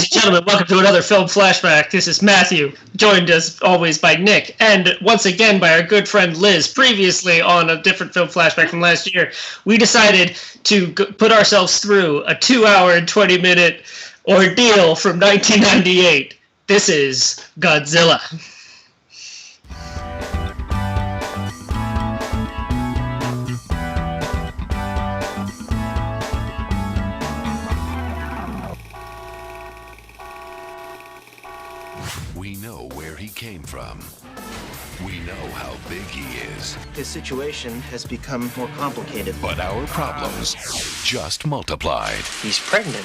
and gentlemen, welcome to another Film Flashback. This is Matthew, joined as always by Nick, and once again by our good friend Liz. Previously on a different Film Flashback from last year, we decided to put ourselves through a 2-hour and 20-minute ordeal from 1998. This is Godzilla. We know where he came from. We know how big he is. His situation has become more complicated. But our problems just multiplied. He's pregnant.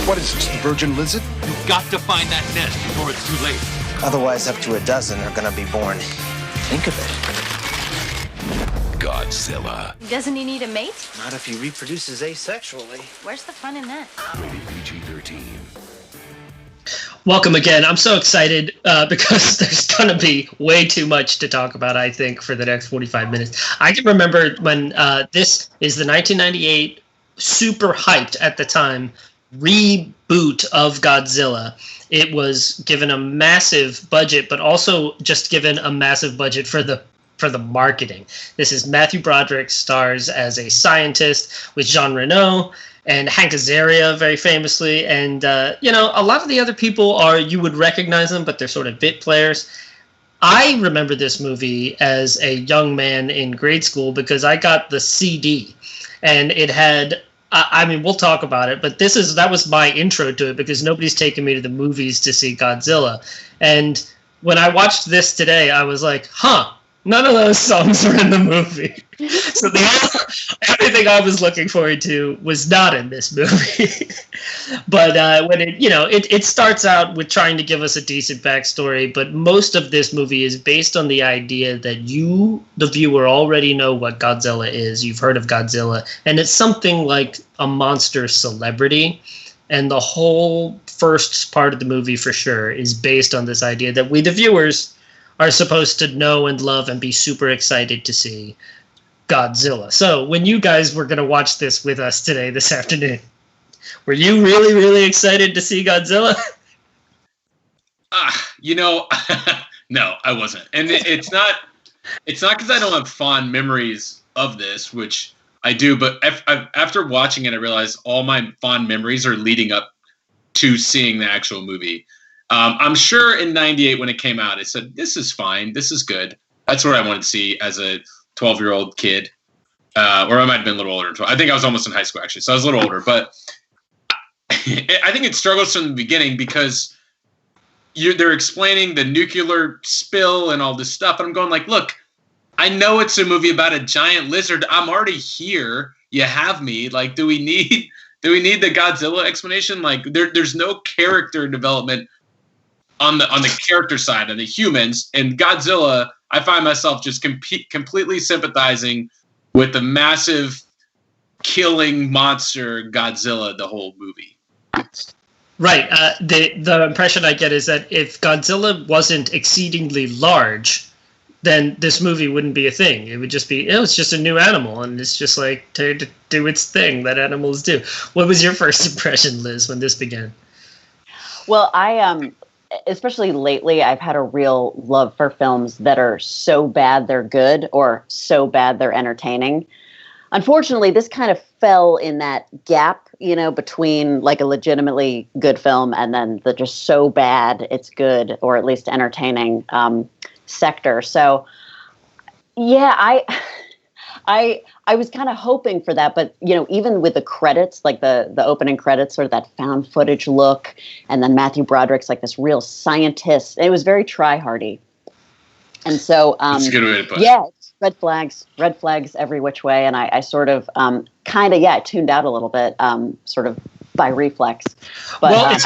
What is this, a virgin lizard? You've got to find that nest before it's too late. Otherwise, up to a dozen are gonna be born. Think of it. Godzilla. Doesn't he need a mate? Not if he reproduces asexually. Where's the fun in that? Rated PG-13. Welcome again. I'm so excited because there's going to be way too much to talk about, I think, for the next 45 minutes. I can remember when this is the 1998 super hyped at the time reboot of Godzilla. It was given a massive budget, but also just given a massive budget for the marketing. This is Matthew Broderick stars as a scientist with Jean Reno and Hank Azaria, very famously. And, a lot of the other people you would recognize them, but they're sort of bit players. I remember this movie as a young man in grade school because I got the CD. And it had, we'll talk about it, but that was my intro to it because nobody's taken me to the movies to see Godzilla. And when I watched this today, I was like, none of those songs were in the movie. So everything I was looking forward to was not in this movie. But when it starts out with trying to give us a decent backstory, but most of this movie is based on the idea that you, the viewer, already know what Godzilla is. You've heard of Godzilla, and it's something like a monster celebrity. And the whole first part of the movie, for sure, is based on this idea that we, the viewers, are supposed to know and love and be super excited to see Godzilla. So when you guys were going to watch this with us today, this afternoon, were you really, really excited to see Godzilla? No, I wasn't. And it's not because I don't have fond memories of this, which I do, but after watching it, I realized all my fond memories are leading up to seeing the actual movie. I'm sure in 98 when it came out, I said, this is fine. This is good. That's what I wanted to see as a 12-year-old kid. Or I might have been a little older. I think I was almost in high school, actually. So I was a little older. But I think it struggles from the beginning because they're explaining the nuclear spill and all this stuff. And I'm going like, look, I know it's a movie about a giant lizard. I'm already here. You have me. Like, do we need the Godzilla explanation? Like, there's no character development on the character side of the humans. And Godzilla, I find myself just completely sympathizing with the massive killing monster Godzilla the whole movie. Right. The impression I get is that if Godzilla wasn't exceedingly large, then this movie wouldn't be a thing. It would just be, it's just a new animal, and it's just like to do its thing that animals do. What was your first impression, Liz, when this began? Well, especially lately, I've had a real love for films that are so bad they're good or so bad they're entertaining. Unfortunately, this kind of fell in that gap, between like a legitimately good film and then the just so bad it's good or at least entertaining sector. So, yeah, I was kind of hoping for that, but even with the credits, like the opening credits, sort of that found footage look, and then Matthew Broderick's like this real scientist. It was very try-hardy, and so That's a good way to put it. Yeah, it's red flags every which way, and I sort of tuned out a little bit, sort of by reflex. But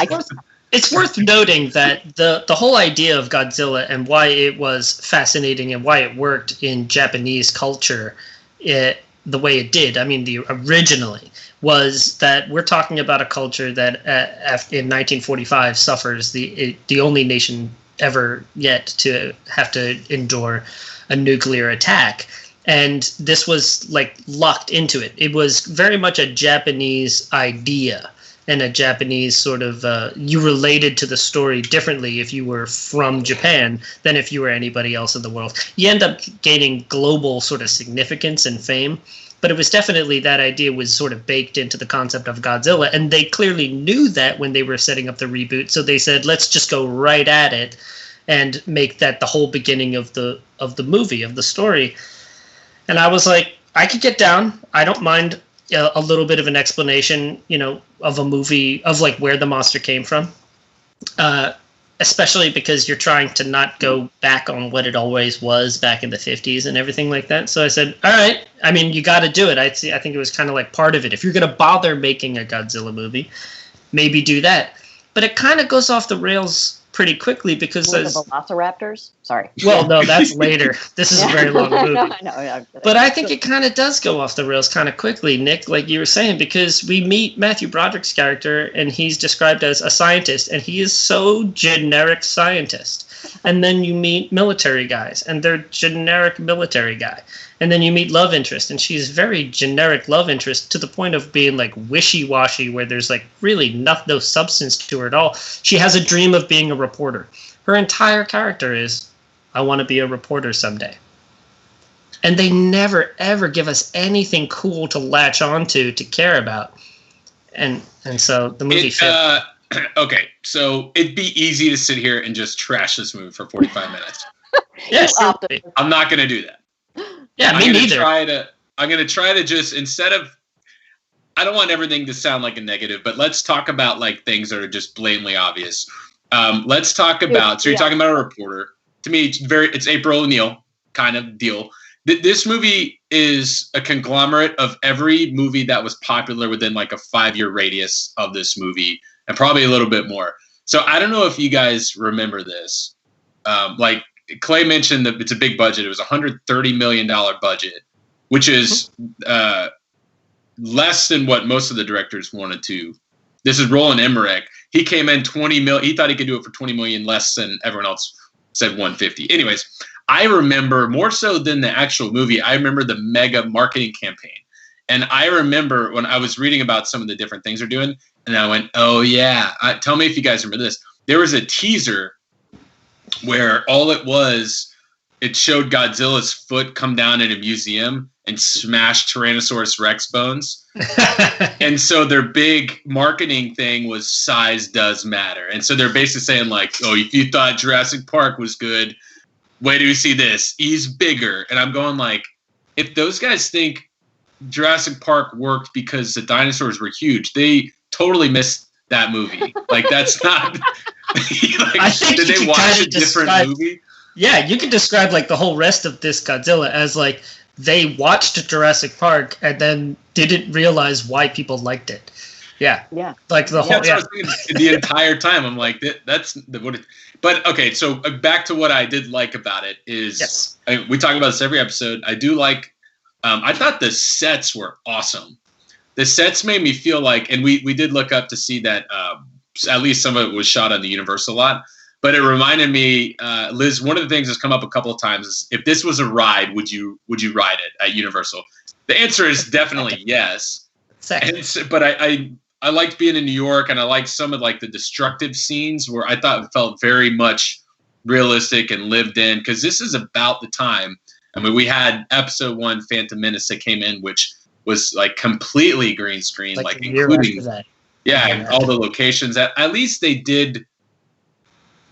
it's worth noting that the whole idea of Godzilla and why it was fascinating and why it worked in Japanese culture, the way it did, originally, was that we're talking about a culture that in 1945 suffers the only nation ever yet to have to endure a nuclear attack. And this was like locked into it. It was very much a Japanese idea and a Japanese sort of you related to the story differently if you were from Japan than if you were anybody else in the world. You end up gaining global sort of significance and fame. But it was definitely that idea was sort of baked into the concept of Godzilla, and they clearly knew that when they were setting up the reboot. So they said, let's just go right at it and make that the whole beginning of the movie, of the story. And I was like, I could get down. I don't mind a little bit of an explanation, of a movie, of like where the monster came from. Especially because you're trying to not go back on what it always was back in the 50s and everything like that. So I said, all right, I mean, you got to do it. I think it was kind of like part of it. If you're going to bother making a Godzilla movie, maybe do that. But it kind of goes off the rails pretty quickly because the Velociraptors? Sorry. Well, no, that's later. This is a very long movie. No, but I think it kind of does go off the rails kind of quickly, Nick, like you were saying, because we meet Matthew Broderick's character and he's described as a scientist, and he is so generic scientist. And then you meet military guys and they're generic military guy. And then you meet love interest, and she's very generic love interest to the point of being like wishy-washy, where there's like really no substance to her at all. She has a dream of being a reporter. Her entire character is, I want to be a reporter someday. And they never, ever give us anything cool to latch onto, to care about. And so the movie failed. Okay, so it'd be easy to sit here and just trash this movie for 45 minutes. Yes, I'm not going to do that. Yeah, me neither. I'm going to try to just, instead of, I don't want everything to sound like a negative, but let's talk about like things that are just blatantly obvious. Let's talk about, so you're talking about a reporter. To me, it's April O'Neil kind of deal. This movie is a conglomerate of every movie that was popular within like a 5-year radius of this movie, and probably a little bit more. So I don't know if you guys remember this. Like Clay mentioned that it's a big budget. It was a $130 million budget, which is less than what most of the directors wanted to. This is Roland Emmerich. He came in 20 million. He thought he could do it for 20 million less than everyone else said 150. Anyways, I remember more so than the actual movie. I remember the mega marketing campaign. And I remember when I was reading about some of the different things they're doing, and I went, oh yeah. Tell me if you guys remember this. There was a teaser where all it was, it showed Godzilla's foot come down in a museum and smash Tyrannosaurus Rex bones. And so their big marketing thing was size does matter. And so they're basically saying like, oh, if you thought Jurassic Park was good, wait till you see this. He's bigger. And I'm going like, if those guys think Jurassic Park worked because the dinosaurs were huge, they totally missed that movie. Like that's not... like, I think did they watch a different movie? Yeah, you could describe like the whole rest of this Godzilla as like they watched Jurassic Park and then didn't realize why people liked it. Yeah. Like the whole. That's what I was thinking the entire time. I'm like, that's what. But okay, so back to what I did like about it is. Yes. We talk about this every episode. I do like. I thought the sets were awesome. The sets made me feel like, and we did look up to see that. At least some of it was shot on the Universal lot. But it reminded me, Liz, one of the things that's come up a couple of times is if this was a ride, would you ride it at Universal? The answer is definitely yes. But I liked being in New York, and I liked some of like the destructive scenes where I thought it felt very much realistic and lived in, because this is about the time. I mean, we had episode 1 Phantom Menace that came in, which was like completely green screen, like including and all the locations. At least they did.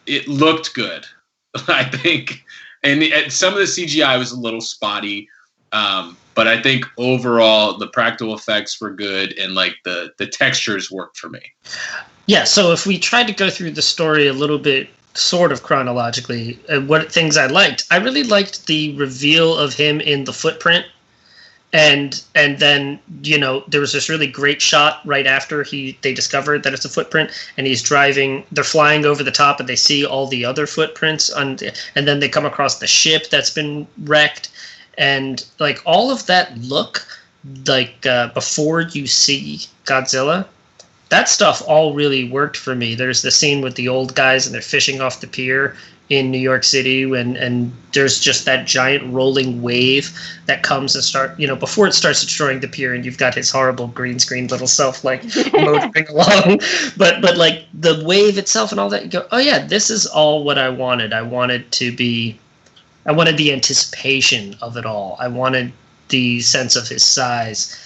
It looked good, I think, and some of the CGI was a little spotty, but I think overall the practical effects were good, and like the textures worked for me. Yeah. So if we tried to go through the story a little bit, sort of chronologically, what things I liked, I really liked the reveal of him in the footprint. And then, there was this really great shot right after they discovered that it's a footprint, and he's driving, they're flying over the top and they see all the other footprints and then they come across the ship that's been wrecked, and like all of that look like before you see Godzilla, that stuff all really worked for me. There's the scene with the old guys and they're fishing off the pier in New York City, and there's just that giant rolling wave that comes and before it starts destroying the pier, and you've got his horrible green screen little self like motoring along, but like the wave itself and all that, you go, oh yeah, this is all what I wanted. I wanted the anticipation of it all. I wanted the sense of his size,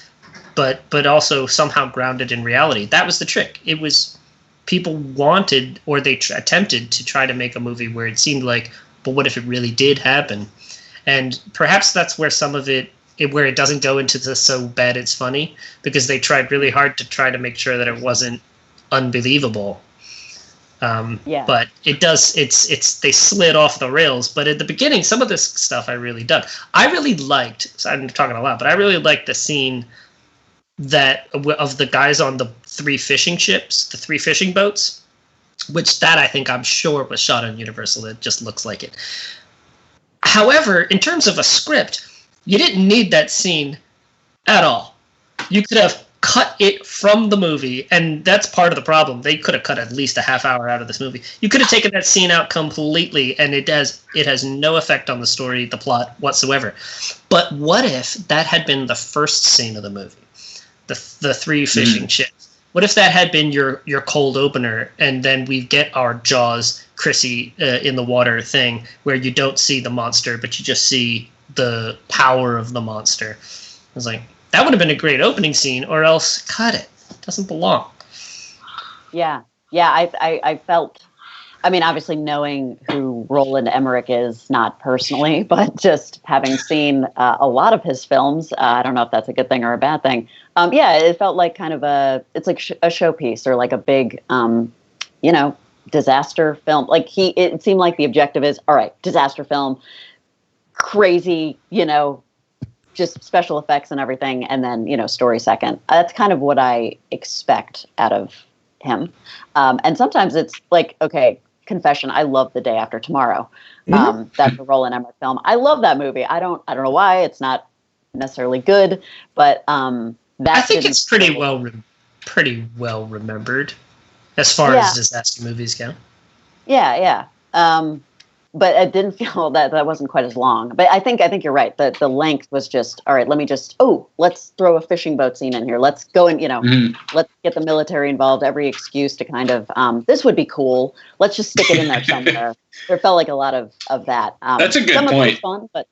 but also somehow grounded in reality. That was the trick. It was people wanted, or they attempted to try to make a movie where it seemed like, but what if it really did happen? And perhaps that's where some of where it doesn't go into the so bad it's funny, because they tried really hard to try to make sure that it wasn't unbelievable. But it does. They slid off the rails. But at the beginning, some of this stuff I really dug. I really liked. So I'm talking a lot, but I really liked the scene of the guys on the 3 fishing ships, the 3 fishing boats, which that I think I'm sure was shot on Universal. It just looks like it. However, in terms of a script, you didn't need that scene at all. You could have cut it from the movie, and that's part of the problem. They could have cut at least a half hour out of this movie. You could have taken that scene out completely, and it has no effect on the story, the plot whatsoever. But what if that had been the first scene of the movie? The 3 fishing ships. What if that had been your cold opener, and then we get our Jaws, Chrissy in the water thing, where you don't see the monster, but you just see the power of the monster? I was like, that would have been a great opening scene, or else cut it. It doesn't belong. Yeah. I felt. I mean, obviously knowing who Roland Emmerich is, not personally, but just having seen a lot of his films, I don't know if that's a good thing or a bad thing. It felt like kind of it's like a showpiece, or like a big, disaster film. Like it seemed like the objective is, all right, disaster film, crazy, just special effects and everything, and then, story second. That's kind of what I expect out of him. And sometimes it's like, okay, confession, I love The Day After Tomorrow. That's a Roland Emmerich film. I love that movie. I don't know why. It's not necessarily good, but I think it's pretty well remembered as far as disaster movies go. Yeah. But it didn't feel that wasn't quite as long. But I think you're right. The length was just, all right, let's throw a fishing boat scene in here. Let's go and, let's get the military involved. Every excuse to kind of, this would be cool. Let's just stick it in there somewhere. There felt like a lot of that. That's a good point. Some of it was fun, but,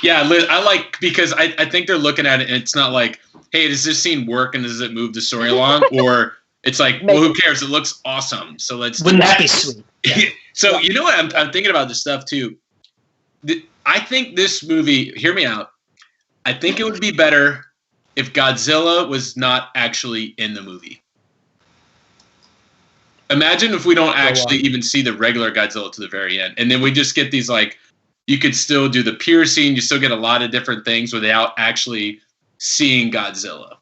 Yeah, Liz, I like, because I think they're looking at it and it's not like, hey, does this scene work and does it move the story along? Or it's like, well, who cares? It looks awesome. So wouldn't that be sweet? Yeah. So you know what? I'm thinking about this stuff too. I think this movie, hear me out. I think it would be better if Godzilla was not actually in the movie. Imagine if we don't actually even see the regular Godzilla to the very end. And then we just get these, like, you could still do the pier scene. You still get a lot of different things without actually seeing Godzilla.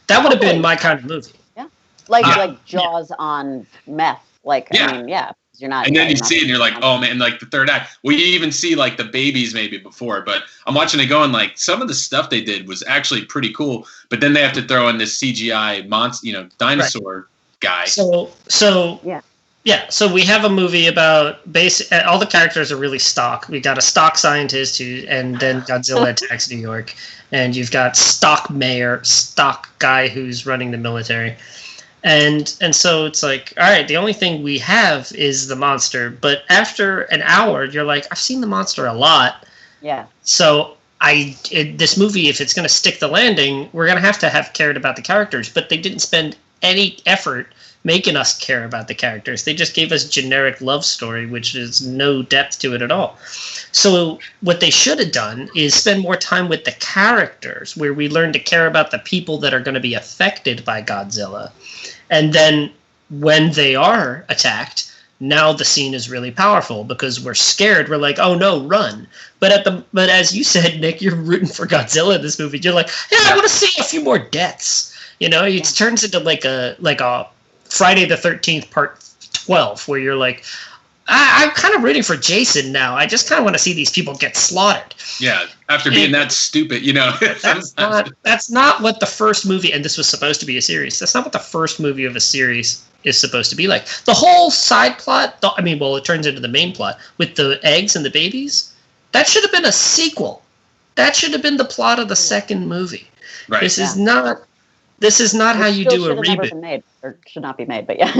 That would have been my kind of movie. Yeah. Like Jaws on meth. Like, yeah. I mean, yeah. You're not, and then you see it and you're like, oh man, like the third act. Well, you even see like the babies maybe before, but I'm watching it going like some of the stuff they did was actually pretty cool. But then they have to throw in this CGI monster, dinosaur guy. So So we have a movie about all the characters are really stock. We got a stock scientist and then Godzilla attacks New York, and you've got stock mayor, stock guy who's running the military. And so it's like, all right, the only thing we have is the monster. But after an hour, you're like, I've seen the monster a lot. Yeah. So this movie, if it's going to stick the landing, we're going to have cared about the characters. But they didn't spend any effort making us care about the characters. They just gave us generic love story, which is no depth to it at all. So what they should have done is spend more time with the characters, where we learn to care about the people that are going to be affected by Godzilla. And then when they are attacked, now the scene is really powerful because we're scared. We're like, oh no, run. But as you said, Nick, you're rooting for Godzilla in this movie. You're like, yeah, I want to see a few more deaths. It turns into like a Friday the 13th part 12, where you're like, I'm kind of rooting for Jason now. I just kind of want to see these people get slaughtered. Yeah, after being that stupid, you know. That's not what the first movie, and this was supposed to be a series. That's not what the first movie of a series is supposed to be like. The whole side plot, it turns into the main plot with the eggs and the babies. That should have been a sequel. That should have been the plot of the second movie. Right. This is not how you do a reboot. Never been made, or should not be made, but yeah.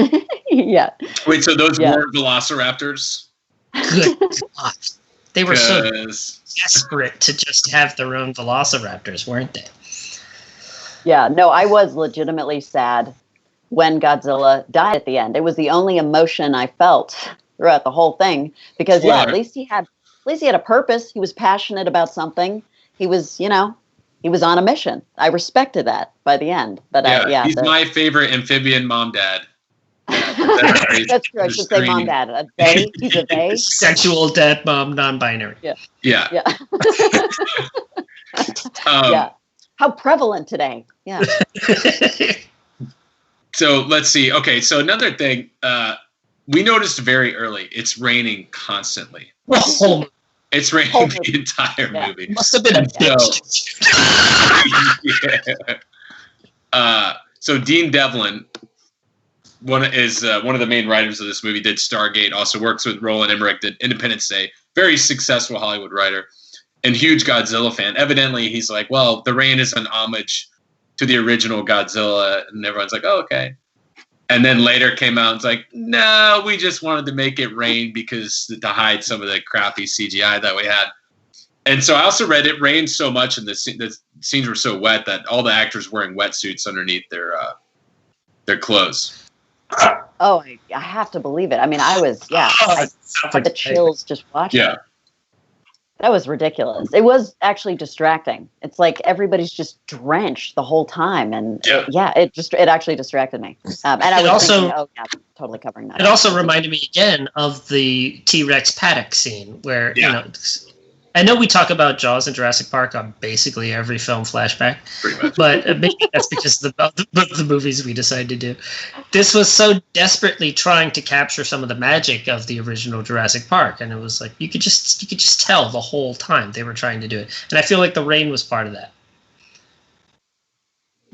Yeah. Wait, so those weren't velociraptors? Good God. They were so desperate to just have their own velociraptors, weren't they? Yeah, no, I was legitimately sad when Godzilla died at the end. It was the only emotion I felt throughout the whole thing because at least he had a purpose. He was passionate about something. He was, he was on a mission. I respected that by the end. But he's my favorite amphibian mom dad. That's true. I should say mom dad. A they. He's a they. Sexual dad mom non-binary. Yeah. Yeah. Yeah. How prevalent today. Yeah. So let's see. Okay, so another thing we noticed very early. It's raining constantly. It's raining the entire movie. Must have been a bitch. So Dean Devlin, one of the main writers of this movie, did Stargate. Also works with Roland Emmerich, did Independence Day. Very successful Hollywood writer and huge Godzilla fan. Evidently, he's like, well, the rain is an homage to the original Godzilla, and everyone's like, oh, okay. And then later came out and it's like, no, we just wanted to make it rain because to hide some of the crappy CGI that we had. And so I also read it rained so much and the scenes were so wet that all the actors wearing wetsuits underneath their clothes. Oh, I have to believe it. I mean, I had the chills just watching it. That was ridiculous. It was actually distracting. It's like everybody's just drenched the whole time, and it actually distracted me. And I was thinking, totally covering that. It also reminded me again of the T-Rex paddock scene where I know we talk about Jaws and Jurassic Park on basically every film flashback, but maybe that's because of the movies we decided to do. This was so desperately trying to capture some of the magic of the original Jurassic Park, and it was like you could just tell the whole time they were trying to do it, and I feel like the rain was part of that.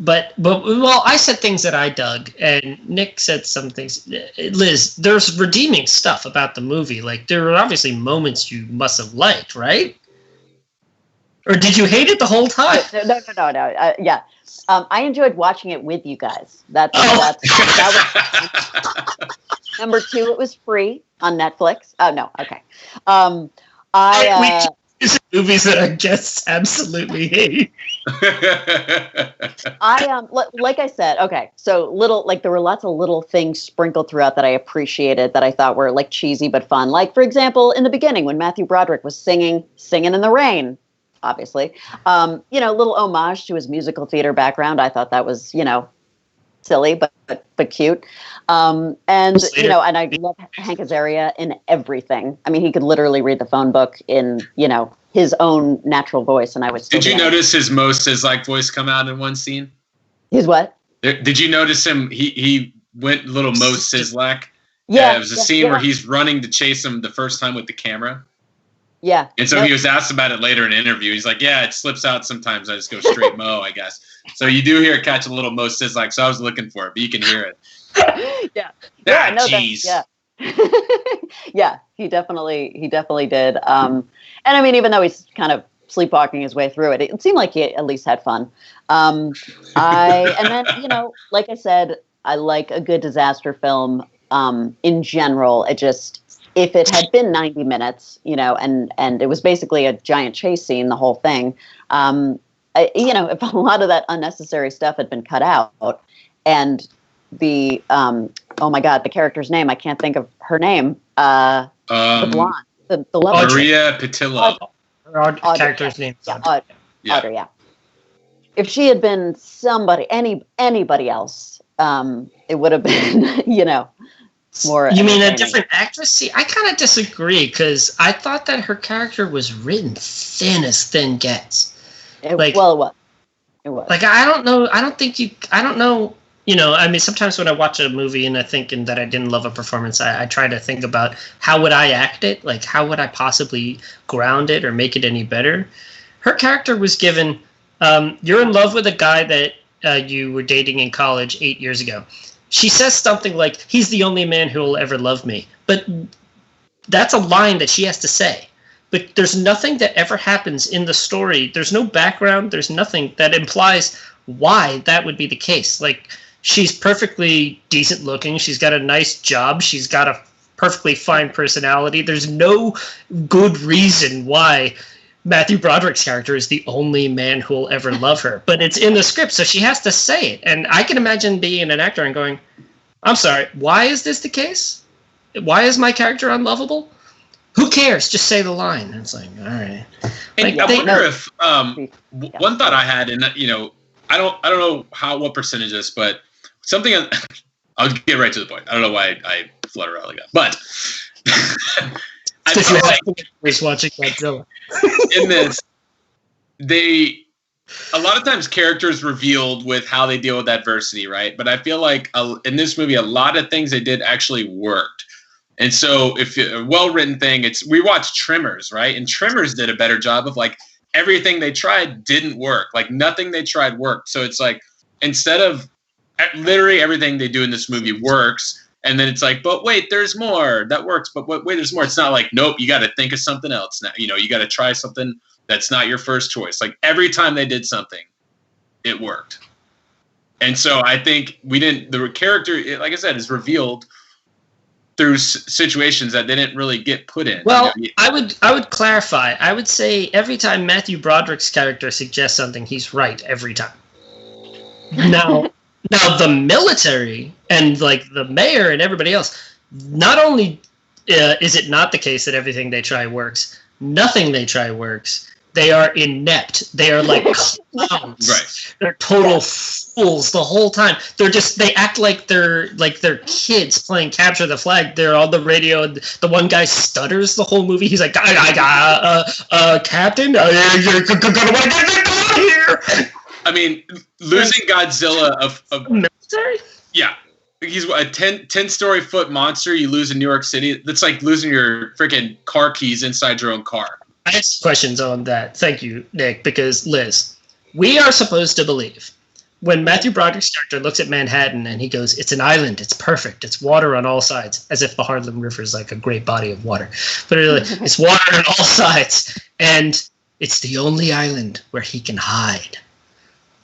But I said things that I dug, and Nick said some things. Liz, there's redeeming stuff about the movie. Like there are obviously moments you must have liked, right? Or did you hate it the whole time? No. Yeah, I enjoyed watching it with you guys. That was number 2. It was free on Netflix. Oh no, okay. Movies that I just absolutely hate. Like I said, okay, so there were lots of little things sprinkled throughout that I appreciated that I thought were like cheesy but fun. Like for example, in the beginning when Matthew Broderick was singing in the rain, obviously, little homage to his musical theater background. I thought that was, silly but cute. And I love Hank Azaria in everything. I mean, he could literally read the phone book in, his own natural voice, and I was. Did you notice his Moses-like voice come out in one scene? His what? Did you notice him? He went little Moses-like. Yeah, it was a scene where he's running to chase him the first time with the camera. Yeah. And so he was asked about it later in an interview. He's like, yeah, it slips out sometimes. I just go straight Mo, I guess. So you do hear it catch a little Moses-like. So I was looking for it, but you can hear it. Yeah. Jeez. Yeah, he definitely did. And I mean, even though he's kind of sleepwalking his way through it, it seemed like he at least had fun. And then, like I said, I like a good disaster film in general. If it had been 90 minutes, and it was basically a giant chase scene, the whole thing, if a lot of that unnecessary stuff had been cut out, and the oh my God, the character's name, I can't think of her name, the blonde, the love Maria Pitillo. Character's name. Audrey, yeah. If she had been anybody else, it would have been, more. You mean a different actress? See, I kind of disagree because I thought that her character was written thin as thin gets. It was. Like I don't know. I don't know. I mean, sometimes when I watch a movie and I think that I didn't love a performance, I try to think about how would I act it? Like, how would I possibly ground it or make it any better? Her character was given, you're in love with a guy that you were dating in college 8 years ago. She says something like, he's the only man who will ever love me. But that's a line that she has to say. But there's nothing that ever happens in the story. There's no background. There's nothing that implies why that would be the case. Like, she's perfectly decent looking. She's got a nice job. She's got a perfectly fine personality. There's no good reason why Matthew Broderick's character is the only man who will ever love her. But it's in the script, so she has to say it. And I can imagine being an actor and going, I'm sorry, why is this the case? Why is my character unlovable? Who cares? Just say the line. And it's like, all right. And I wonder if one thought I had, and I don't know what percentage is, but something. I'll get right to the point. I don't know why I flutter out like that, but I feel like he's watching Godzilla. In this, a lot of times characters revealed with how they deal with adversity, right? But I feel like in this movie, a lot of things they did actually worked. And so if a well-written thing, we watched Tremors, right? And Tremors did a better job of like everything they tried didn't work. Like nothing they tried worked. So it's like instead of literally everything they do in this movie works. And then it's like, but wait, there's more that works. But wait, there's more. It's not like, nope, you got to think of something else now. You got to try something that's not your first choice. Like every time they did something, it worked. And so I think the character, like I said, is revealed through situations that they didn't really get put in. Well, I would clarify. I would say every time Matthew Broderick's character suggests something, he's right every time. Now the military and like the mayor and everybody else, not only is it not the case that everything they try works, nothing they try works. They are inept. They are like clowns. Right. They're total fools the whole time. They act like they're kids playing capture the flag. They're on the radio and the one guy stutters the whole movie. He's like, Captain, you're gonna want to get out here. I mean, losing Godzilla of military? Yeah. He's a 10-story foot monster you lose in New York City. That's like losing your freaking car keys inside your own car. I have questions on that. Thank you, Nick, because Liz, we are supposed to believe when Matthew Broderick's character looks at Manhattan and he goes, it's an island, it's perfect, it's water on all sides, as if the Harlem River is like a great body of water. But it's water on all sides, and it's the only island where he can hide.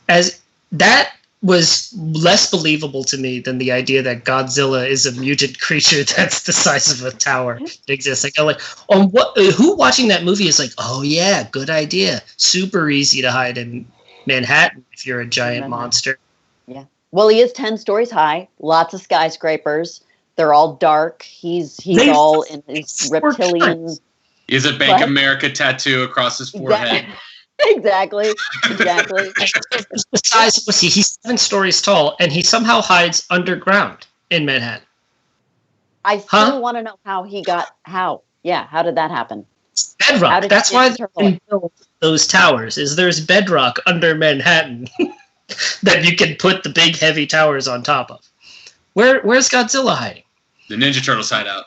As that was less believable to me than the idea that Godzilla is a mutant creature that's the size of a tower that exists. Who watching that movie is like, oh yeah, good idea. Super easy to hide in Manhattan if you're a giant monster. Yeah. Well, he is 10 stories high, lots of skyscrapers. They're all dark. He's all in his reptilian. He has a Bank of America tattoo across his forehead. Exactly. The size, he's 7 stories tall, and he somehow hides underground in Manhattan. I still want to know how did that happen? Bedrock. That's why they can build those towers. There's bedrock under Manhattan that you can put the big heavy towers on top of. Where's Godzilla hiding? The Ninja Turtles hide out.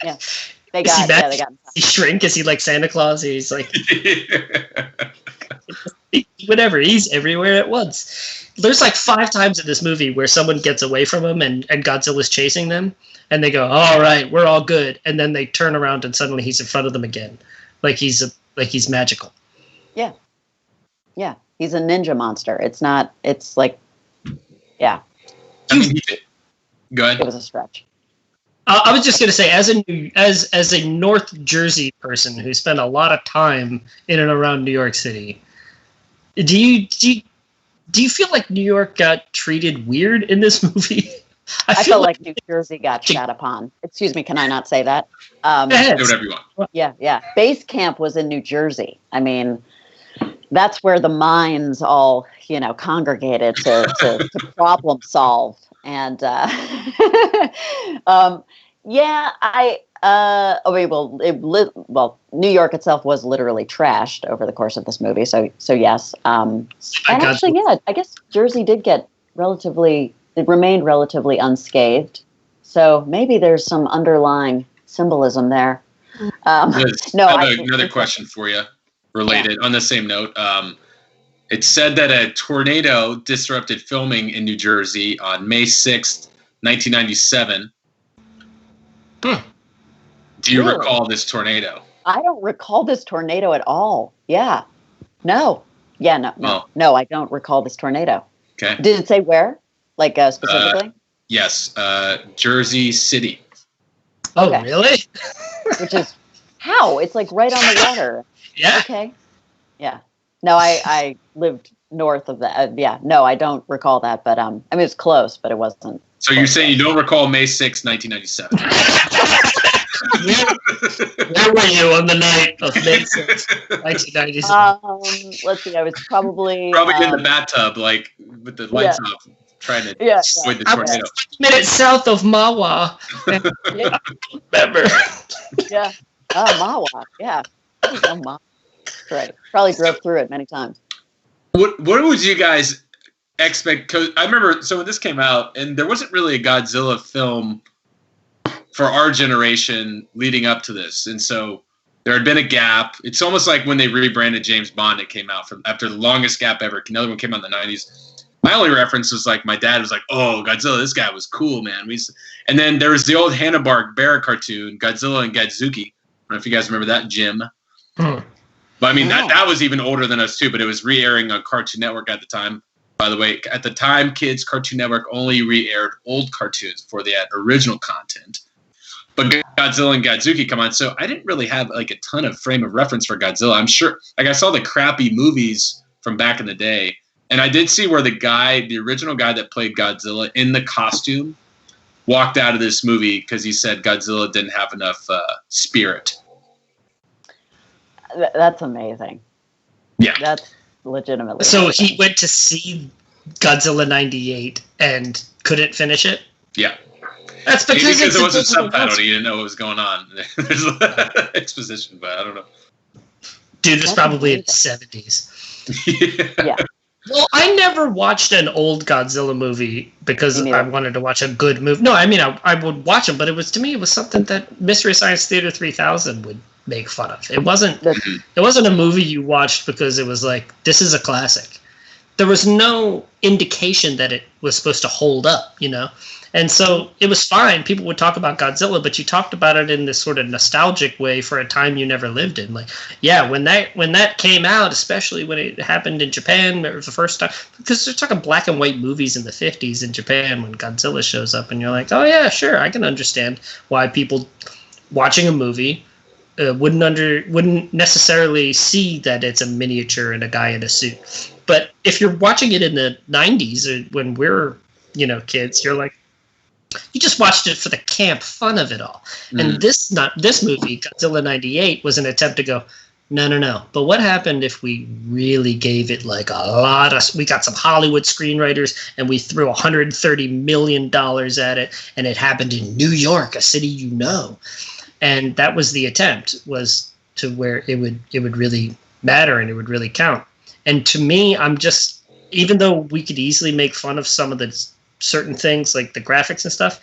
Yeah. They got him. He shrink? Is he like Santa Claus? He's like whatever. He's everywhere at once. There's like 5 times in this movie where someone gets away from him and Godzilla's chasing them, and they go, "All right, we're all good," and then they turn around and suddenly he's in front of them again, like he's magical. Yeah, yeah. He's a ninja monster. It's not. It's like, yeah. Go ahead. It was a stretch. I was just going to say, as a North Jersey person who spent a lot of time in and around New York City, do you feel like New York got treated weird in this movie? I feel like New Jersey got shat upon. Excuse me, can I not say that? Say whatever you want. Yeah. Base camp was in New Jersey. I mean, that's where the minds all, congregated to problem solve. And New York itself was literally trashed over the course of this movie. So yes. And actually, I guess Jersey did get remained relatively unscathed. So maybe there's some underlying symbolism there. Liz, I have another question for you related on the same note. It said that a tornado disrupted filming in New Jersey on May 6th, 1997. Do you recall this tornado? I don't recall this tornado at all. Yeah. No. Yeah, no. No, I don't recall this tornado. Okay. Did it say where? Like specifically? Yes. Jersey City. Oh, Okay. really? Which is how? It's like right on the water. Yeah. Okay. Yeah. No, I lived north of that. Yeah. No, I don't recall that. But I mean, it's close, but it wasn't. So you're saying you don't recall May 6th, 1997? Where were you on the night of May 6th, 1997? Let's see. I was probably in the bathtub, like with the lights off, trying to avoid the tornado. I was 20 minutes south of Mawa. Yeah. Remember? Yeah. Oh, Mawa. Yeah. Oh, Mawa. That's right. Probably drove through it many times. What would you guys expect? Cause I remember, so when this came out, and there wasn't really a Godzilla film for our generation leading up to this, and so there had been a gap. It's almost like when they rebranded James Bond, it came out after the longest gap ever. Another one came out in the 90s. My only reference was like my dad was like, "Oh, Godzilla, this guy was cool, man." And then there was the old Hanna-Barbera cartoon, Godzilla and Gadzuki. I don't know if you guys remember that, Jim. But I mean, that was even older than us too, but it was re-airing on Cartoon Network at the time. By the way, at the time, kids, Cartoon Network only re-aired old cartoons before they had original content. But Godzilla and Gadzuki come on, so I didn't really have like a ton of frame of reference for Godzilla. I'm sure, like I saw the crappy movies from back in the day, and I did see where the original guy that played Godzilla in the costume, walked out of this movie because he said Godzilla didn't have enough spirit. That's amazing. Yeah. That's legitimately. So amazing. he went to see Godzilla 98 and couldn't finish it? Yeah. That's because it wasn't subtitled. He didn't know what was going on. There's exposition, but I don't know. Dude, it was probably in the 70s. Yeah. Well, I never watched an old Godzilla movie because I wanted to watch a good movie. No, I mean, I would watch them, but it was something that Mystery Science Theater 3000 would make fun of. It wasn't a movie you watched because it was like, this is a classic. There was no indication that it was supposed to hold up, you know? And so it was fine. People would talk about Godzilla, but you talked about it in this sort of nostalgic way for a time you never lived in. Like, yeah, when that came out, especially when it happened in Japan, it was the first time, because they're talking black and white movies in the 50s in Japan when Godzilla shows up, and you're like, oh yeah, sure, I can understand why people watching a movie wouldn't necessarily see that it's a miniature and a guy in a suit. But if you're watching it in the 90s or when we're, kids, you're like, you just watched it for the camp fun of it all. And this movie, Godzilla 98, was an attempt to go, no. But what happened if we really gave it like we got some Hollywood screenwriters and we threw $130 million at it, and it happened in New York, a city you know. And that was the attempt, was to where it would really matter and it would really count. And to me, even though we could easily make fun of some of the certain things like the graphics and stuff,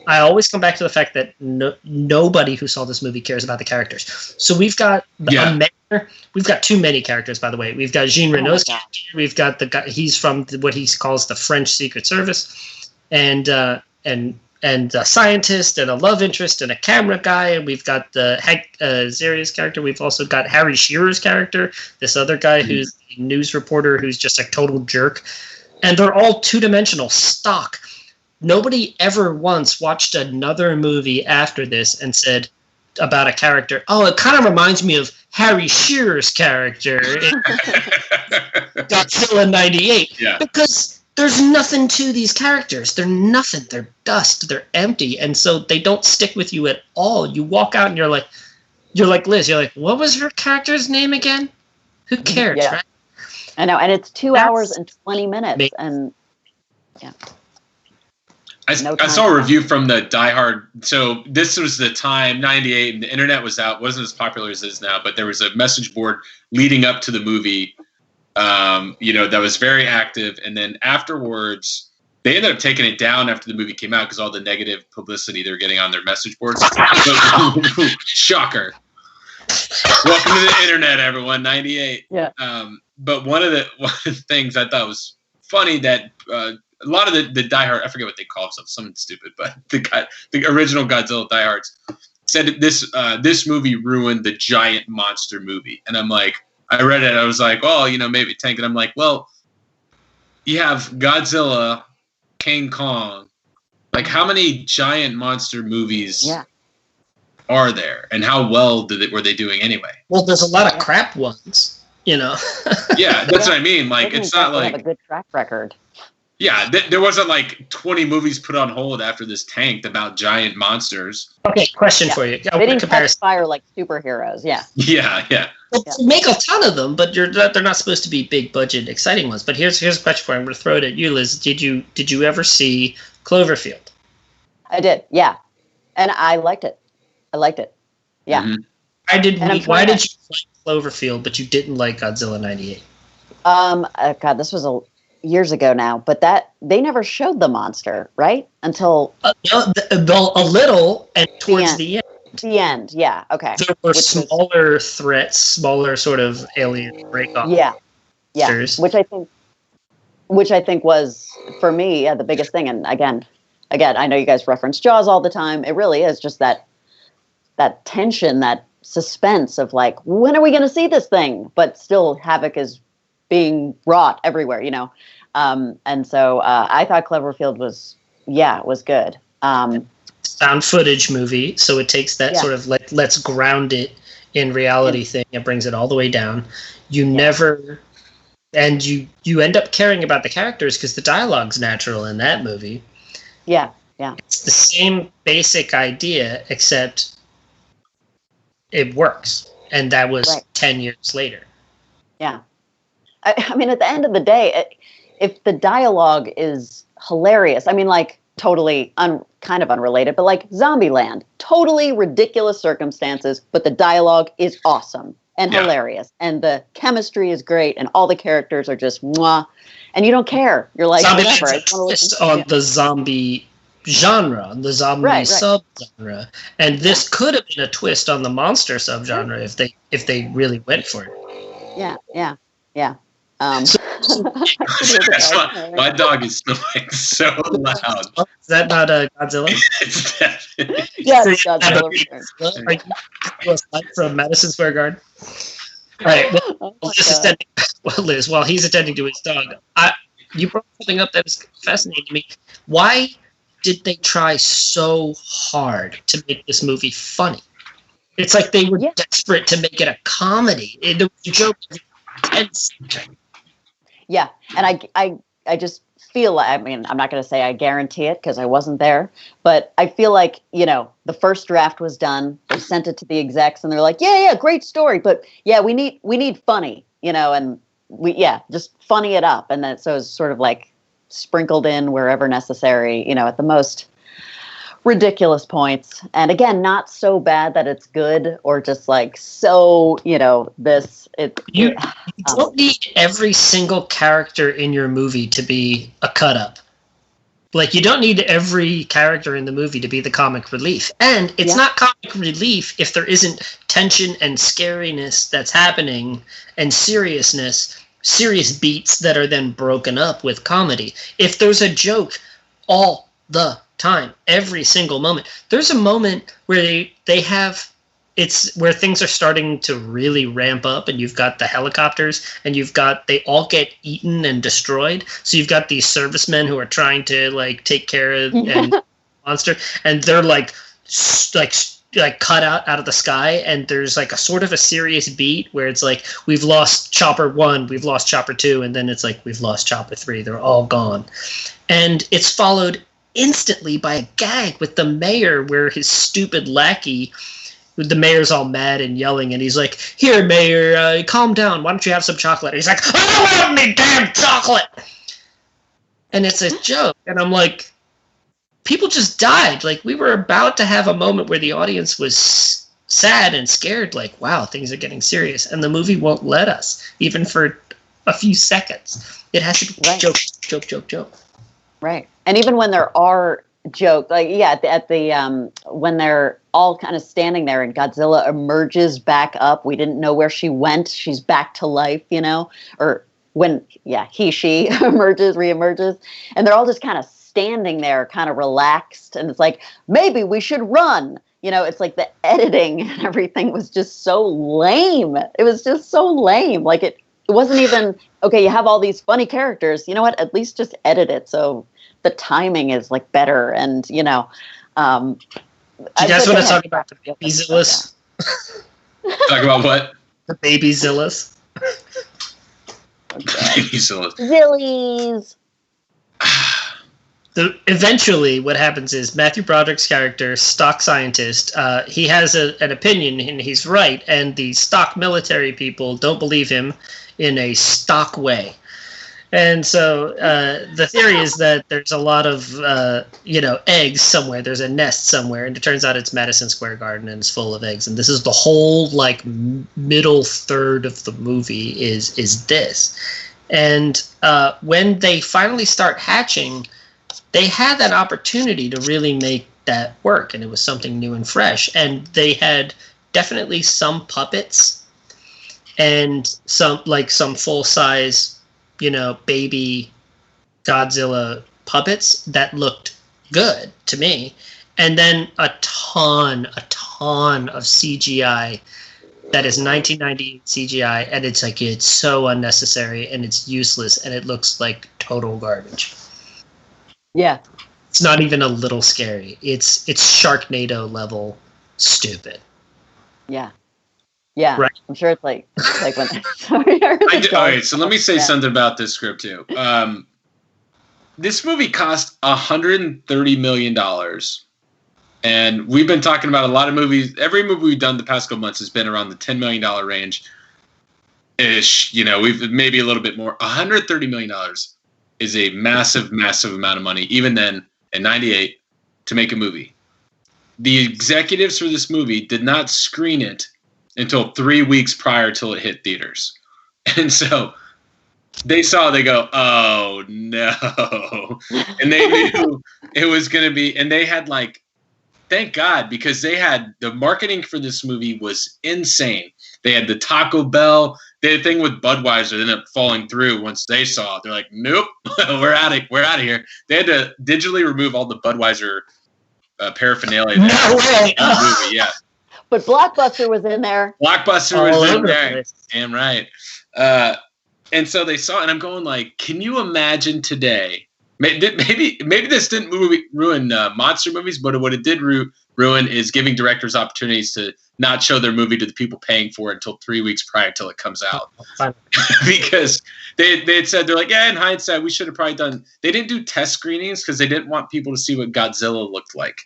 I always come back to the fact that nobody who saw this movie cares about the characters. So we've got we've got too many characters, by the way. We've got Jean Reno's character. We've got the guy, he's from what he calls the French Secret Service, and a scientist and a love interest and a camera guy, and we've got the Zaria's character. We've also got Harry Shearer's character, this other guy who's a news reporter who's just a total jerk. And they're all two-dimensional stock. Nobody ever once watched another movie after this and said about a character, oh, it kind of reminds me of Harry Shearer's character in Godzilla 98. Yeah. Because there's nothing to these characters. They're nothing. They're dust. They're empty. And so they don't stick with you at all. You walk out and you're like Liz, you're like, what was her character's name again? Who cares, right? I know, and it's 2 hours and 20 minutes, and I saw a review from the Die Hard. So this was the time, 98, and the internet was out, wasn't as popular as it is now, but there was a message board leading up to the movie, that was very active, and then afterwards, They ended up taking it down after the movie came out because all the negative publicity they're getting on their message boards. Shocker. Welcome to the internet, everyone. 98. Yeah. But one of the things I thought was funny that a lot of the diehard, I forget what they call themselves, something stupid, but the original Godzilla diehards said that this movie ruined the giant monster movie. And I'm like, I read it, I was like, well, maybe tank. And I'm like, well, you have Godzilla, King Kong. Like, how many giant monster movies are there, and how well were they doing anyway? Well, there's a lot of crap ones, Yeah, that's what I mean. Like, it's not like have a good track record. Yeah, there wasn't like 20 movies put on hold after this tanked about giant monsters. Okay, question for you. They didn't catch fire like superheroes. Yeah. Yeah. Well, make a ton of them, but they're not supposed to be big budget, exciting ones. But here's a question for you. I'm going to throw it at you, Liz. Did you ever see Cloverfield? I did. Yeah, and I liked it. Yeah. Mm-hmm. Why did you like Cloverfield, but you didn't like Godzilla 98? God, this was years ago now, but they never showed the monster, right? Until a little, and towards the end. The end, yeah, okay. There were smaller threats, smaller sort of alien breakoff. Yeah, which I think was for me the biggest thing. And again, I know you guys reference Jaws all the time. It really is just that tension, that suspense of like, when are we going to see this thing? But still, havoc is being wrought everywhere, and so I thought Cloverfield was good. Found footage movie, so it takes that sort of like, let's ground it in reality thing. It brings it all the way down. You never, and you end up caring about the characters because the dialogue's natural in that movie. Yeah. It's the same basic idea, except it works, and that was 10 years later. Yeah. I mean, at the end of the day, if the dialogue is hilarious, I mean, like, totally kind of unrelated, but like Zombieland, totally ridiculous circumstances, but the dialogue is awesome and hilarious, and the chemistry is great, and all the characters are just mwah, and you don't care. You're like, whatever. It's a twist on the zombie genre, the zombie subgenre, and this could have been a twist on the monster subgenre if they really went for it. Yeah. My dog is snoring so loud. Is that not a Godzilla? It's definitely. Yeah, it's Godzilla. Are you aside from Madison Square Garden? All right. Liz, while he's attending to his dog, you brought something up that was fascinating to me. Why did they try so hard to make this movie funny? It's like they were desperate to make it a comedy. The joke was intense. Yeah, and I just feel like, I mean, I'm not going to say I guarantee it because I wasn't there, but I feel like, the first draft was done, they sent it to the execs, and they're like, yeah, great story, but we need funny, and just funny it up, and then so it's sort of like sprinkled in wherever necessary, at the most ridiculous points, and again, not so bad that it's good or just like so, you don't need every single character in your movie to be a cut up. Like, you don't need every character in the movie to be the comic relief, and it's not comic relief if there isn't tension and scariness that's happening and serious beats that are then broken up with comedy. If there's a joke all the time, every single moment. There's a moment where they have, it's where things are starting to really ramp up, and you've got the helicopters, and they all get eaten and destroyed. So you've got these servicemen who are trying to like take care of and monster, and they're like cut out of the sky, and there's like a sort of a serious beat where it's like, we've lost Chopper 1, we've lost Chopper 2, and then it's like, we've lost Chopper 3, they're all gone. And it's followed instantly by a gag with the mayor, where his stupid lackey, the mayor's all mad and yelling, and he's like, here, mayor, calm down, why don't you have some chocolate? And he's like, I don't have any damn chocolate! And it's a joke, and I'm like, people just died. Like, we were about to have a moment where the audience was sad and scared, like, wow, things are getting serious, and the movie won't let us, even for a few seconds. It has to be joke. Right. And even when there are jokes, like, yeah, at the when they're all kind of standing there and Godzilla emerges back up, we didn't know where she went. She's back to life, or when, she reemerges, and they're all just kind of standing there, kind of relaxed. And it's like, maybe we should run. It's like the editing and everything was just so lame. It was just so lame. Like it wasn't even, okay, you have all these funny characters. You know what? At least just edit it so the timing is like better. And, do you guys want to talk about the Babyzillas? Talk about what? The Babyzillas. Babyzillas. Zillies. Eventually, what happens is Matthew Broderick's character, stock scientist, he has an opinion, and he's right, and the stock military people don't believe him in a stock way. And so the theory is that there's a lot of, eggs somewhere. There's a nest somewhere, and it turns out it's Madison Square Garden, and it's full of eggs. And this is the whole, middle third of the movie is this. And when they finally start hatching, they had that opportunity to really make that work, and it was something new and fresh. And they had definitely some puppets and some full-size, baby Godzilla puppets that looked good to me. And then a ton of CGI that is 1998 CGI, and it's so unnecessary, and it's useless, and it looks like total garbage. Yeah. It's not even a little scary. It's Sharknado level stupid. Yeah. Yeah. Right. I'm sure it's like when sorry. All right, so let me say something about this script too. This movie cost $130 million. And we've been talking about a lot of movies. Every movie we've done the past couple months has been around the $10 million range ish. We've maybe a little bit more. $130 million is a massive, massive amount of money, even then, in 98, to make a movie. The executives for this movie did not screen it until 3 weeks prior till it hit theaters. And so they go, oh, no. And they knew it was going to be, and they had thank God, because they had, the marketing for this movie was insane. They had the Taco Bell. The thing with Budweiser ended up falling through once they saw it. They're like, nope, we're out of here. They had to digitally remove all the Budweiser paraphernalia. No way. Movie, yeah. But Blockbuster was in there. Blockbuster was in there. Damn right. And so they saw it, and I'm going can you imagine today? Maybe this didn't ruin monster movies, but what it did ruin is giving directors opportunities to not show their movie to the people paying for it until 3 weeks prior till it comes out. Because they had said, they're like, yeah, in hindsight, we should have probably done. They didn't do test screenings because they didn't want people to see what Godzilla looked like.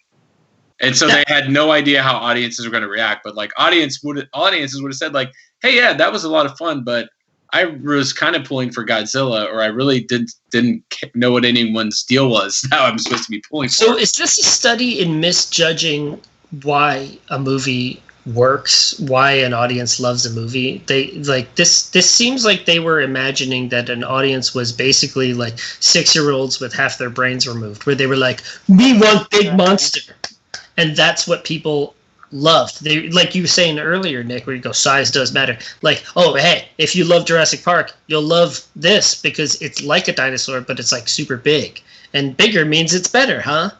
And so they had no idea how audiences were going to react. But audiences would have said hey, yeah, that was a lot of fun, but I was kind of pulling for Godzilla, or I really didn't know what anyone's deal was. Now I'm supposed to be pulling for. So is this a study in misjudging why a movie works, why an audience loves a movie? They this seems like they were imagining that an audience was basically 6-year-olds with half their brains removed, where they were like, we want big monster. And that's what people loved. They, like you were saying earlier, Nick, where you go, size does matter. Oh, hey, if you love Jurassic Park, you'll love this because it's like a dinosaur, but it's super big. And bigger means it's better, huh?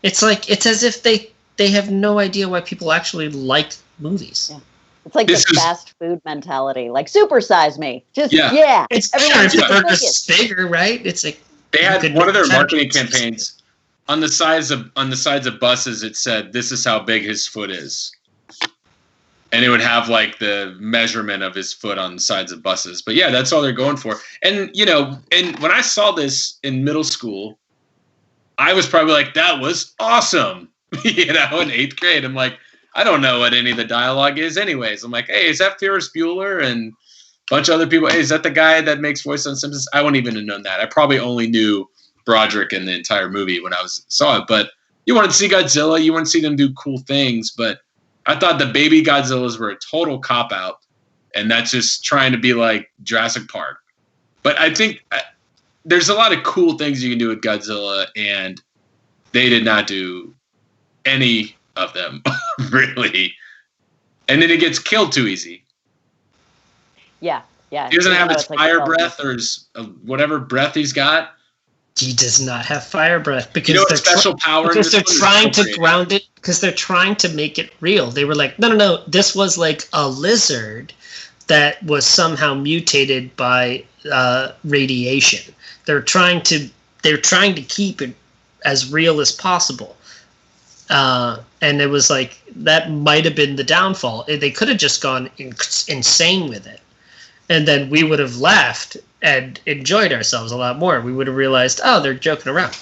It's it's as if they have no idea why people actually like movies. Yeah. It's fast food mentality. Supersize me. Just, yeah. It's better if the burger's bigger, right? It's they had one of their marketing campaigns. On the sides of buses, it said, "This is how big his foot is," and it would have the measurement of his foot on the sides of buses. But yeah, that's all they're going for. And and when I saw this in middle school, I was probably that was awesome. In 8th grade, I'm I don't know what any of the dialogue is, anyways. I'm hey, is that Ferris Bueller and a bunch of other people? Hey, is that the guy that makes voice on Simpsons? I wouldn't even have known that. I probably only knew Broderick in the entire movie when I saw it, but you want to see Godzilla, you want to see them do cool things, but I thought the baby Godzillas were a total cop-out, and that's just trying to be like Jurassic Park. But I think there's a lot of cool things you can do with Godzilla, and they did not do any of them, really. And then he gets killed too easy. Yeah. He doesn't have his fire breath or his whatever breath he's got. He does not have fire breath because what special power? Because they're trying to ground it. Because they're trying to make it real. They were like, no. This was like a lizard that was somehow mutated by radiation. They're trying to keep it as real as possible. And it was like that might have been the downfall. They could have just gone insane with it. And then we would have laughed and enjoyed ourselves a lot more. We would have realized, oh, they're joking around.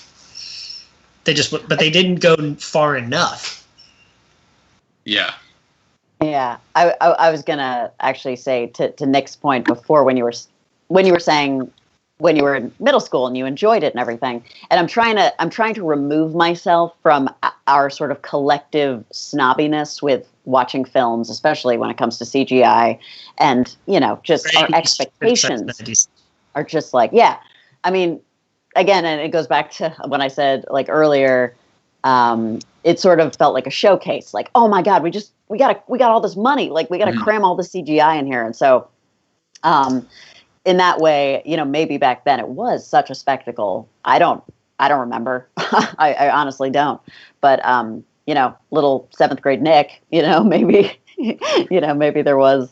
But they didn't go far enough. Yeah. Yeah. I was gonna actually say to Nick's point before when you were saying when you were in middle school and you enjoyed it and everything. And I'm trying to remove myself from our sort of collective snobbiness with watching films, especially when it comes to CGI, and just our expectations are just like, yeah. I mean, again, and it goes back to when I said like earlier, it sort of felt like a showcase. Like, oh my God, we got all this money. Like we got to cram all the CGI in here. And so, in that way, maybe back then it was such a spectacle. I don't remember. I honestly don't. But little 7th grade Nick, maybe, maybe there was,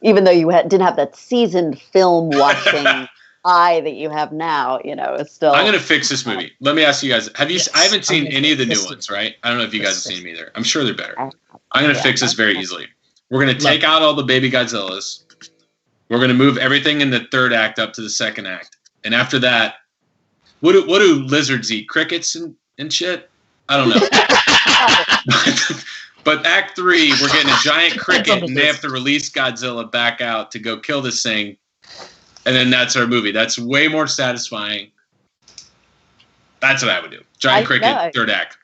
even though you didn't have that seasoned film watching eye that you have now, it's still. I'm gonna fix this movie. Let me ask you guys: I haven't seen any of the new ones, right? I don't know if you guys have seen them either. I'm sure they're better. I'm gonna fix this very easily. We're gonna take out all the baby Godzillas. We're gonna move everything in the 3rd act up to the 2nd act, and after that, what do lizards eat? Crickets and shit? I don't know. But Act 3, we're getting a giant cricket, and they have to release Godzilla back out to go kill this thing. And then that's our movie. That's way more satisfying. That's what I would do. Giant cricket, 3rd act.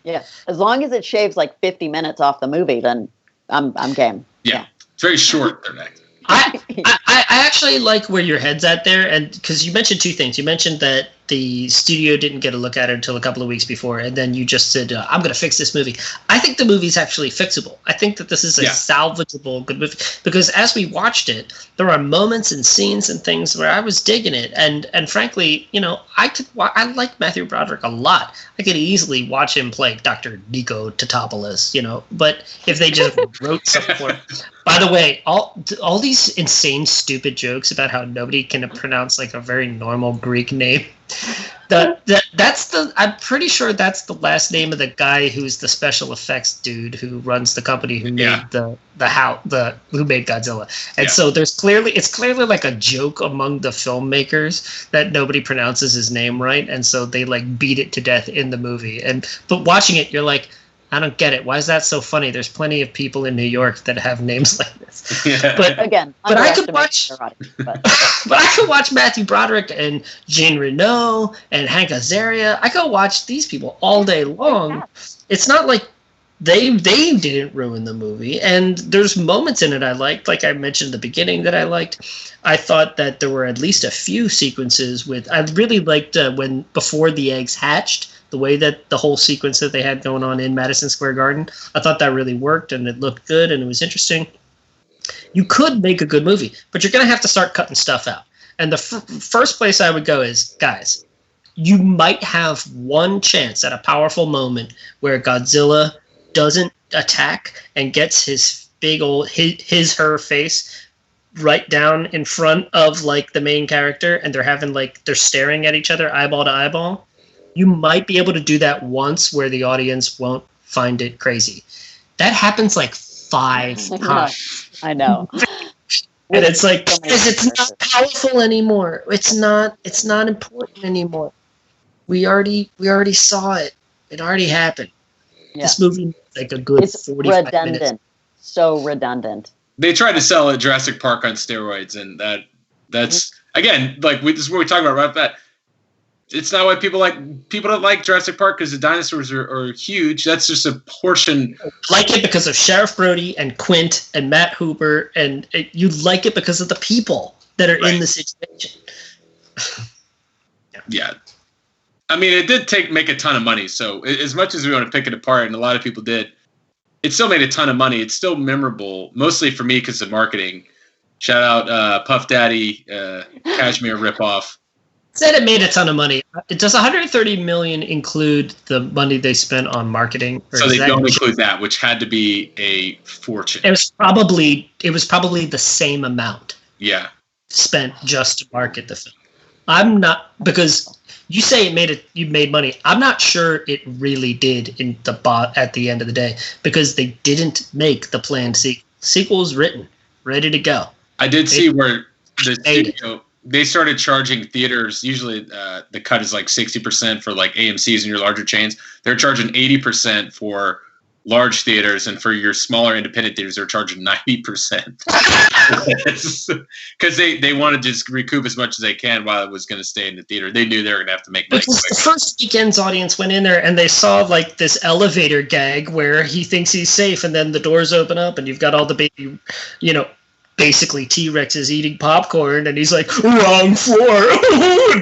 Yeah. As long as it shaves like 50 minutes off the movie, then I'm game. Yeah. It's very short, 3rd act. I actually like where your head's at there, and because you mentioned 2 things. You mentioned that the studio didn't get a look at it until a couple of weeks before, and then you just said, I'm going to fix this movie. I think the movie's actually fixable. I think that this is a salvageable good movie, because as we watched it, there are moments and scenes and things where I was digging it, and frankly, I like Matthew Broderick a lot. I could easily watch him play Dr. Nico Tatopoulos, but if they just wrote something for it. By the way, all these insane, stupid jokes about how nobody can pronounce like a very normal Greek name. I'm pretty sure that's the last name of the guy who's the special effects dude who runs the company who made who made Godzilla. And so it's clearly like a joke among the filmmakers that nobody pronounces his name right, and so they like beat it to death in the movie. But watching it, you're like, I don't get it. Why is that so funny? There's plenty of people in New York that have names like this. Yeah. But again, I could watch. But I could watch Matthew Broderick and Jean Reno and Hank Azaria. I could watch these people all day long. It's not like they didn't ruin the movie. And there's moments in it I liked, like I mentioned at the beginning that I liked. I thought that there were at least a few sequences I really liked when before the eggs hatched. The way that the whole sequence that they had going on in Madison Square Garden, I thought that really worked, and it looked good, and it was interesting. You could make a good movie, but you're going to have to start cutting stuff out. And the first place I would go is, guys, you might have one chance at a powerful moment where Godzilla doesn't attack and gets his big old her face right down in front of like the main character, and they're staring at each other eyeball to eyeball. You might be able to do that once where the audience won't find it crazy. That happens like 5 times. I know. And it's like, because it's not powerful anymore. It's not important anymore. We already saw it. It already happened. Yeah. This movie is like a good 45 redundant. Minutes. So redundant. They tried to sell a Jurassic Park on steroids, and that's again, like this is what we talk about right that. It's not why people don't like Jurassic Park because the dinosaurs are huge. That's just a portion. Like it because of Sheriff Brody and Quint and Matt Hooper, and you like it because of the people that are in the situation. Yeah. I mean, it did make a ton of money. So as much as we want to pick it apart, and a lot of people did, it still made a ton of money. It's still memorable, mostly for me because of marketing. Shout out Puff Daddy, Cashmere ripoff. Said it made a ton of money. Does 130 million include the money they spent on marketing? So they don't include that, which had to be a fortune. It was probably the same amount. Yeah. Spent just to market the film. I'm not, because you say you made money. I'm not sure it really did at the end of the day, because they didn't make the planned sequel. Sequel was written, ready to go. I did see where the studio, they started charging theaters. Usually the cut is like 60% for like AMC's and your larger chains. They're charging 80% for large theaters, and for your smaller independent theaters, they're charging 90%. Because they want to just recoup as much as they can while it was going to stay in the theater. They knew they were going to have to make money. Because the first weekend's audience went in there and they saw like this elevator gag where he thinks he's safe, and then the doors open up and you've got all the baby, basically T-Rexes eating popcorn, and he's like, wrong floor.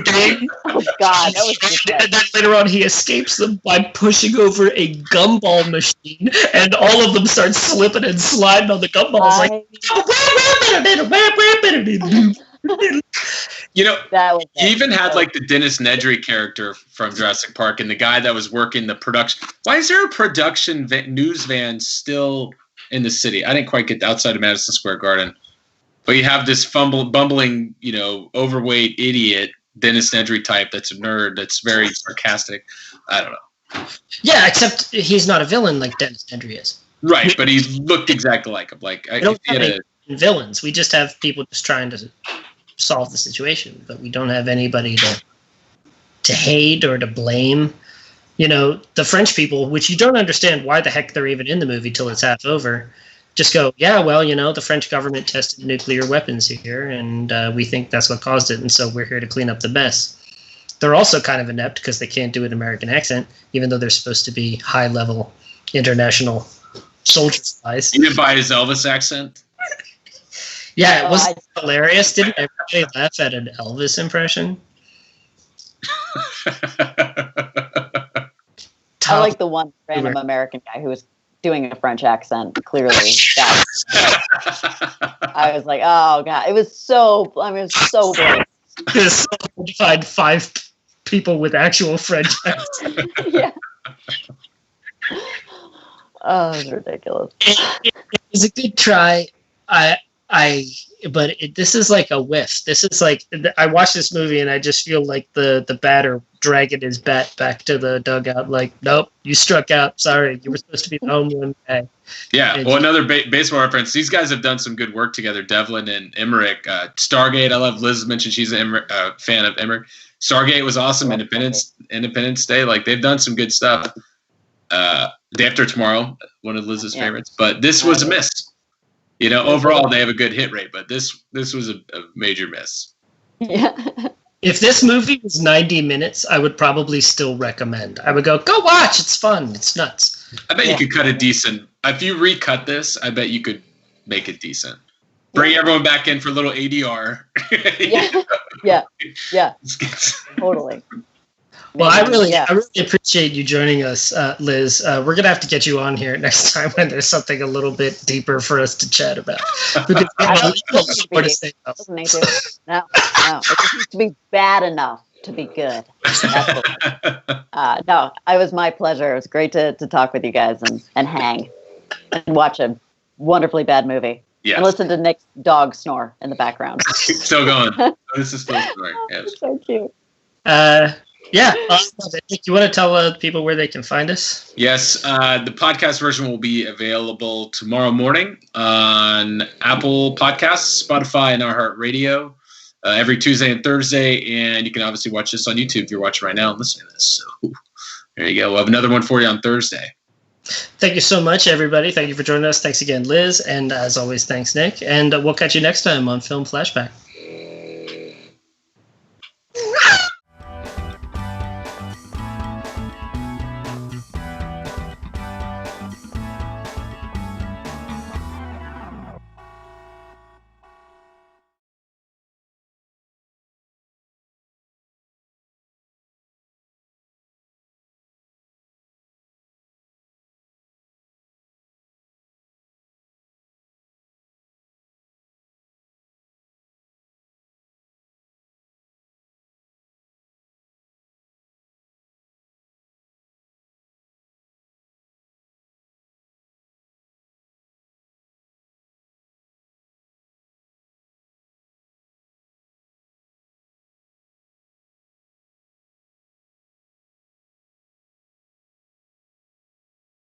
Dang. Oh, God. That was and then later on, he escapes them by pushing over a gumball machine, and all of them start slipping and sliding on the gumballs. He even had like the Dennis Nedry character from Jurassic Park, and the guy that was working the production. Why is there a production news van still in the city? I didn't quite get outside of Madison Square Garden. But you have this bumbling, overweight idiot, Dennis Nedry type that's a nerd, that's very sarcastic. I don't know. Yeah, except he's not a villain like Dennis Nedry is. Right, but he looked exactly like him. Like, we don't have any villains. We just have people just trying to solve the situation, but we don't have anybody to hate or to blame. The French people, which you don't understand why the heck they're even in the movie till it's half over, just go, yeah, well, the French government tested nuclear weapons here, and we think that's what caused it, and so we're here to clean up the mess. They're also kind of inept because they can't do an American accent, even though they're supposed to be high-level international soldier spies. You didn't buy his Elvis accent? Yeah, it was hilarious. Didn't everybody laugh at an Elvis impression? I like the one random American guy who was doing a French accent, clearly. I was like, oh, God. It was so blank. This to find 5 people with actual French accents. Yeah. Oh, it's ridiculous. It was a good try. But this is like a whiff. This is like, I watched this movie and I just feel like the batter dragging his bat back to the dugout. Like, nope, you struck out. Sorry, you were supposed to be the home run guy. Yeah, well, another baseball reference. These guys have done some good work together, Devlin and Emmerich. Stargate, I love. Liz mentioned she's a fan of Emmerich. Stargate was awesome. Independence Day, like they've done some good stuff. Day After Tomorrow, one of Liz's favorites. But this was a miss. Overall they have a good hit rate, but this was a major miss. Yeah. If this movie was 90 minutes, I would probably still recommend. I would go watch. It's fun. It's nuts. I bet you could cut it decent. If you recut this, I bet you could make it decent. Bring everyone back in for a little ADR. Yeah. Totally. Well, I really appreciate you joining us, Liz. We're going to have to get you on here next time when there's something a little bit deeper for us to chat about. Because more to say about. No. It just needs to be bad enough to be good. No, it was my pleasure. It was great to talk with you guys and hang and watch a wonderfully bad movie. Yes. And listen to Nick's dog snore in the background. Still going. This is still snoring. Yes. So cute. Yeah. You want to tell people where they can find us? Yes. The podcast version will be available tomorrow morning on Apple Podcasts, Spotify, and iHeartRadio every Tuesday and Thursday. And you can obviously watch this on YouTube if you're watching right now and listening to this. So there you go. We'll have another one for you on Thursday. Thank you so much, everybody. Thank you for joining us. Thanks again, Liz. And as always, thanks, Nick. And we'll catch you next time on Film Flashback.